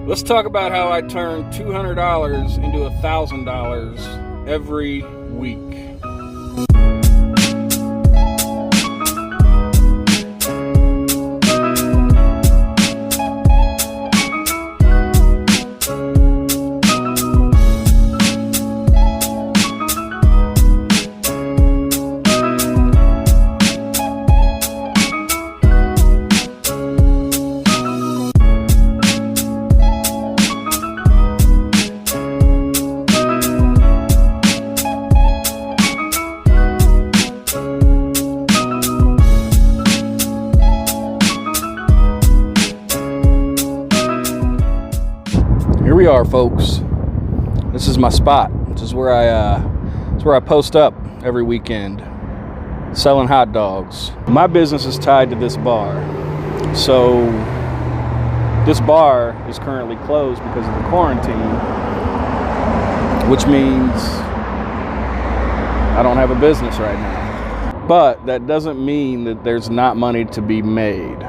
Let's talk about how I turn $200 into $1,000 every week. Here we are, folks. This is my spot. This is where I post up every weekend, selling hot dogs. My business is tied to this bar, so this bar is currently closed because of the quarantine, which means I don't have a business right now. But that doesn't mean that there's not money to be made.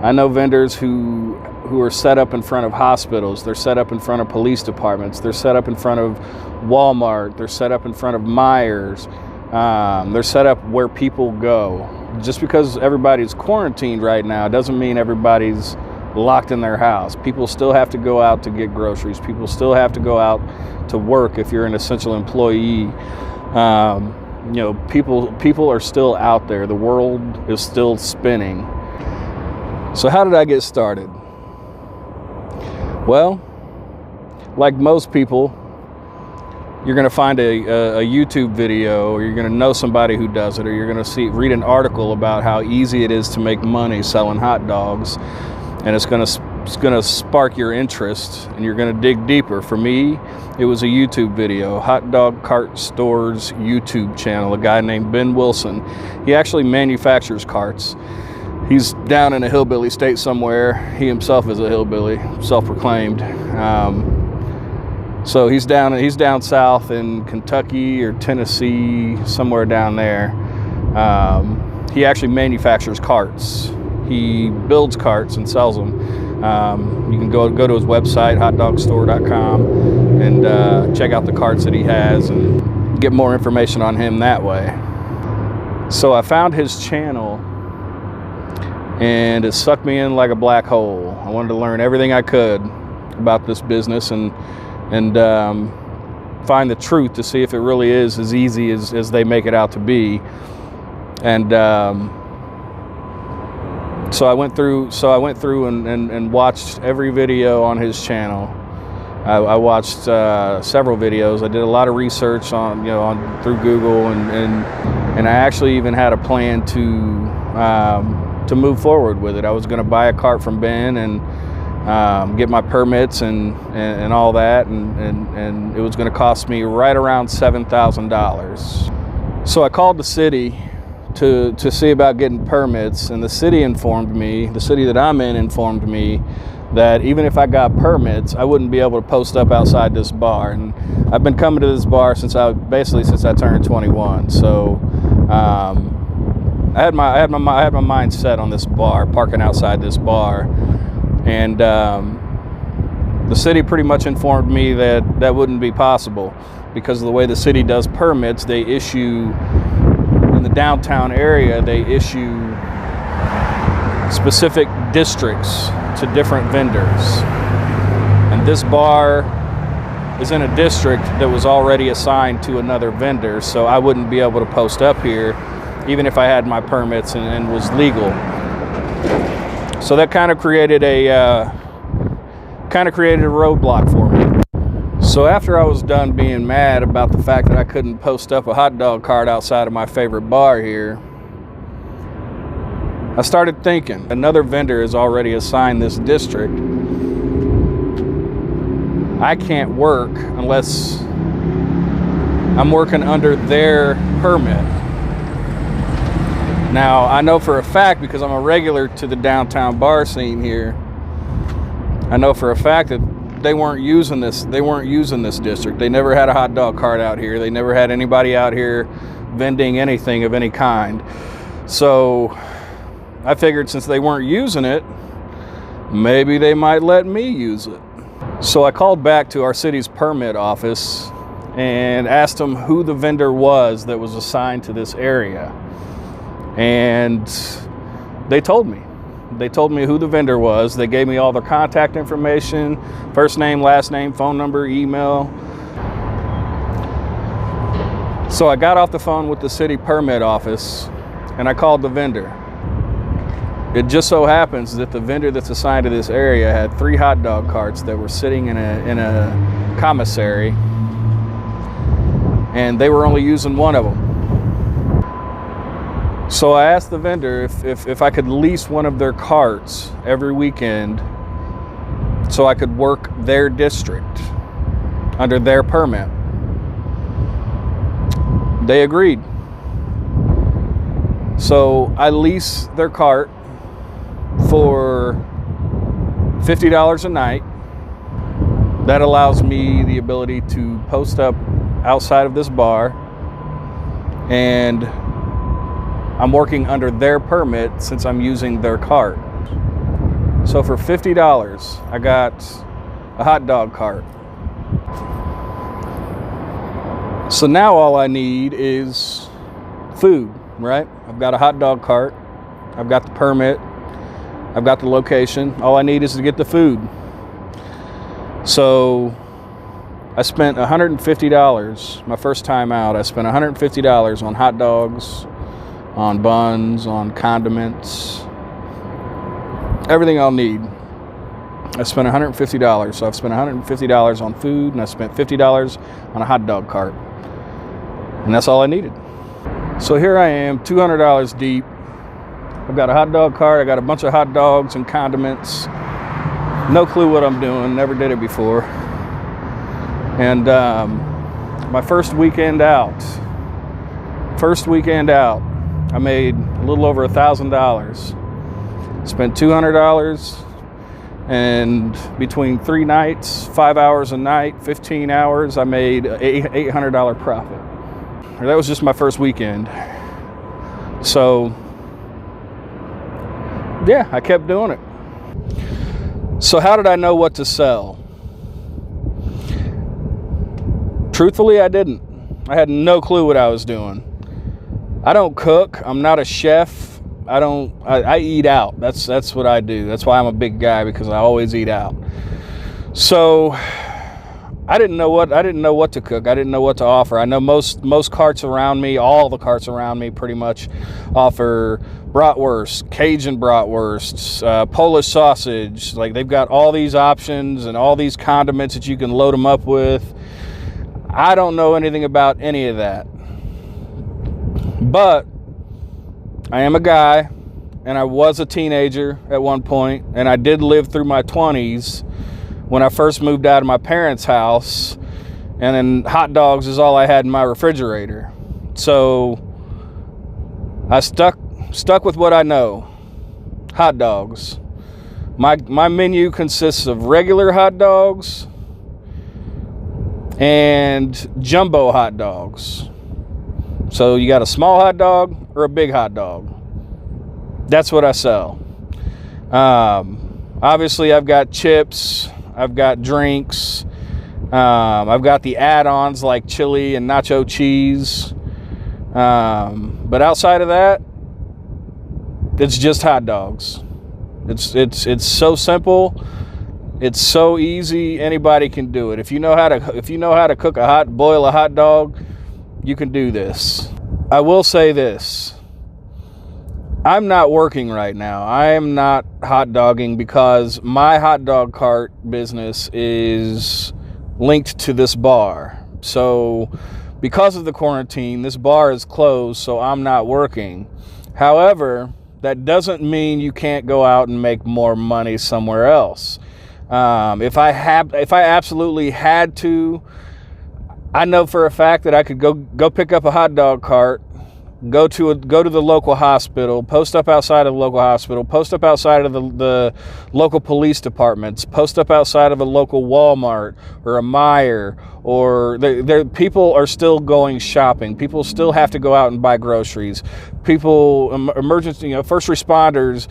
I know vendors who are set up in front of hospitals, they're set up in front of police departments, they're set up in front of Walmart, they're set up in front of Myers, they're set up where people go. Just because everybody's quarantined right now doesn't mean everybody's locked in their house. People still have to go out to get groceries. People still have to go out to work if you're an essential employee. People are still out there. The world is still spinning. So how did I get started? Well, like most people, you're going to find a YouTube video, or you're going to know somebody who does it, or you're going to read an article about how easy it is to make money selling hot dogs, and it's going to spark your interest, and you're going to dig deeper. For me, it was a YouTube video, Hot Dog Cart Store's YouTube channel, a guy named Ben Wilson. He actually manufactures carts. He's down in a hillbilly state somewhere. He himself is a hillbilly, self-proclaimed. So he's down south in Kentucky or Tennessee, somewhere down there. He actually manufactures carts. He builds carts and sells them. You can go to his website, HotDogStore.com, and check out the carts that he has and get more information on him that way. So I found his channel, and it sucked me in like a black hole. I wanted to learn everything I could about this business and find the truth to see if it really is as easy as they make it out to be. And so I went through and watched every video on his channel. I watched several videos. I did a lot of research through Google, and I actually even had a plan to move forward with it. I was going to buy a cart from Ben and get my permits and all that, and it was going to cost me right around $7,000. So I called the city to see about getting permits, and the city that I'm in informed me that even if I got permits, I wouldn't be able to post up outside this bar. And I've been coming to this bar since I turned 21. So I had my mind set on this bar, parking outside this bar, and the city pretty much informed me that wouldn't be possible because of the way the city does permits. They issue in the downtown area. They issue specific districts to different vendors, and this bar is in a district that was already assigned to another vendor, so I wouldn't be able to post up here even if I had my permits and was legal. So that kind of created a roadblock for me. So after I was done being mad about the fact that I couldn't post up a hot dog cart outside of my favorite bar here, I started thinking, another vendor is already assigned this district. I can't work unless I'm working under their permit. Now, I know for a fact, because I'm a regular to the downtown bar scene here, I know for a fact that they weren't using this district. They never had a hot dog cart out here. They never had anybody out here vending anything of any kind. So I figured since they weren't using it, maybe they might let me use it. So I called back to our city's permit office and asked them who the vendor was that was assigned to this area. And they told me. They told me who the vendor was. They gave me all their contact information, first name, last name, phone number, email. So I got off the phone with the city permit office and I called the vendor. It just so happens that the vendor that's assigned to this area had 3 hot dog carts that were sitting in a commissary, and they were only using one of them. So I asked the vendor if I could lease one of their carts every weekend so I could work their district under their permit. They agreed. So I lease their cart for $50 a night. That allows me the ability to post up outside of this bar, and I'm working under their permit since I'm using their cart. So for $50, I got a hot dog cart. So now all I need is food, right? I've got a hot dog cart, I've got the permit, I've got the location. All I need is to get the food. So I spent $150 my first time out. I spent $150 on hot dogs, on buns, on condiments, everything I'll need. I spent $150. So I've spent $150 on food, and I spent $50 on a hot dog cart. And that's all I needed. So here I am, $200 deep. I've got a hot dog cart. I got a bunch of hot dogs and condiments. No clue what I'm doing. Never did it before. And my first weekend out, I made a little over $1,000. Spent $200, and between 3 nights, 5 hours a night, 15 hours, I made $800 profit. That was just my first weekend. So yeah, I kept doing it. So how did I know what to sell? Truthfully, I didn't. I had no clue what I was doing. I don't cook. I'm not a chef. I eat out. That's what I do. That's why I'm a big guy, because I always eat out. So I didn't know what to cook. I didn't know what to offer. I know most carts around me, all the carts around me pretty much offer bratwurst, Cajun bratwursts, Polish sausage. Like, they've got all these options and all these condiments that you can load them up with. I don't know anything about any of that. But I am a guy, and I was a teenager at one point, and I did live through my 20s when I first moved out of my parents' house, and then hot dogs is all I had in my refrigerator. So I stuck with what I know. Hot dogs. My menu consists of regular hot dogs and jumbo hot dogs. So you got a small hot dog or a big hot dog. That's what I sell. Obviously, I've got chips. I've got drinks. I've got the add-ons like chili and nacho cheese. But outside of that, it's just hot dogs. It's so simple. It's so easy. Anybody can do it. If you know how to boil a hot dog, you can do this. I will say this. I'm not working right now. I am not hot dogging because my hot dog cart business is linked to this bar. So because of the quarantine, this bar is closed, so I'm not working. However, that doesn't mean you can't go out and make more money somewhere else. If I absolutely had to, I know for a fact that I could go pick up a hot dog cart, go to the local hospital, post up outside of the local hospital, post up outside of the local police departments, post up outside of a local Walmart or a Meijer, or people are still going shopping. People still have to go out and buy groceries. People, emergency, first responders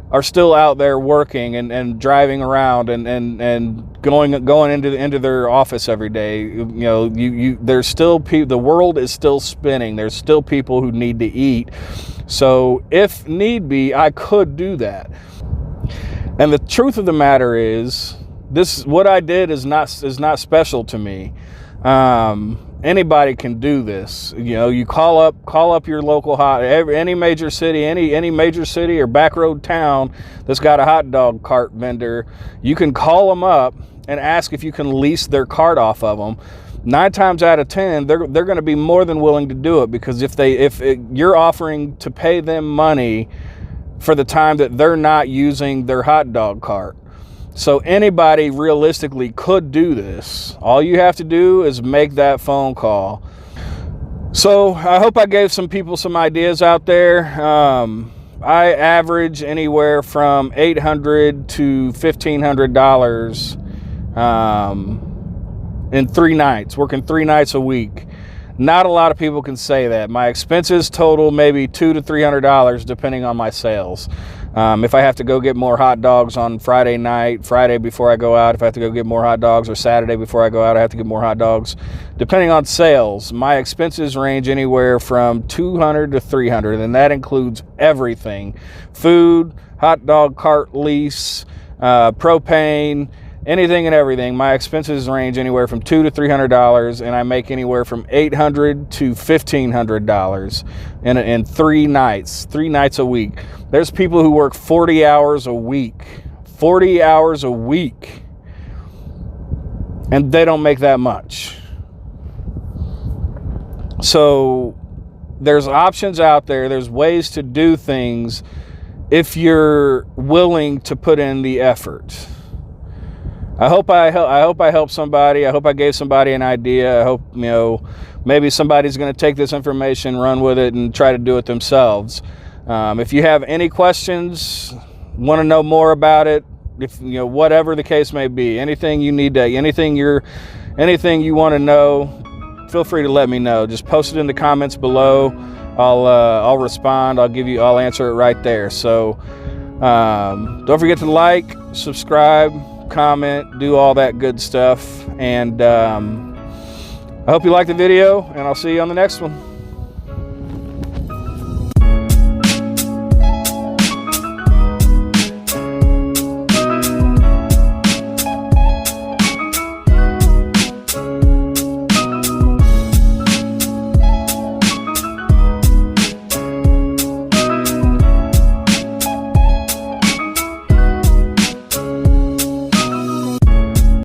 are still out there working and driving around and going into their office every day. You know, there's still the world is still spinning. There's still people who need to eat. So if need be, I could do that. And the truth of the matter is, what I did is not special to me. Anybody can do this. You know, you call up your local any major city, any major city or back road town that's got a hot dog cart vendor. You can call them up and ask if you can lease their cart off of them. 9 times out of 10, they're going to be more than willing to do it, because if you're offering to pay them money for the time that they're not using their hot dog cart. So anybody realistically could do this. All you have to do is make that phone call. So I hope I gave some people some ideas out there. I average anywhere from $800 to $1,500 in 3 nights, working 3 nights a week. Not a lot of people can say that. My expenses total maybe $200 to $300 depending on my sales. If I have to go get more hot dogs on Friday night, Friday before I go out, if I have to go get more hot dogs, or Saturday before I go out, I have to get more hot dogs. Depending on sales, my expenses range anywhere from $200 to $300, and that includes everything: food, hot dog cart lease, propane, anything and everything. My expenses range anywhere from $200 to $300, and I make anywhere from $800 to $1,500 in 3 nights a week. There's people who work 40 hours a week, and they don't make that much. So there's options out there. There's ways to do things if you're willing to put in the effort. I hope I helped somebody. I hope I gave somebody an idea. I hope, you know, maybe somebody's going to take this information, run with it, and try to do it themselves. If you have any questions, want to know more about it, if you know, whatever the case may be, anything you need to, anything you want to know, feel free to let me know. Just post it in the comments below. I'll respond. I'll answer it right there. So don't forget to like, subscribe, comment, do all that good stuff. And I hope you liked the video, and I'll see you on the next one.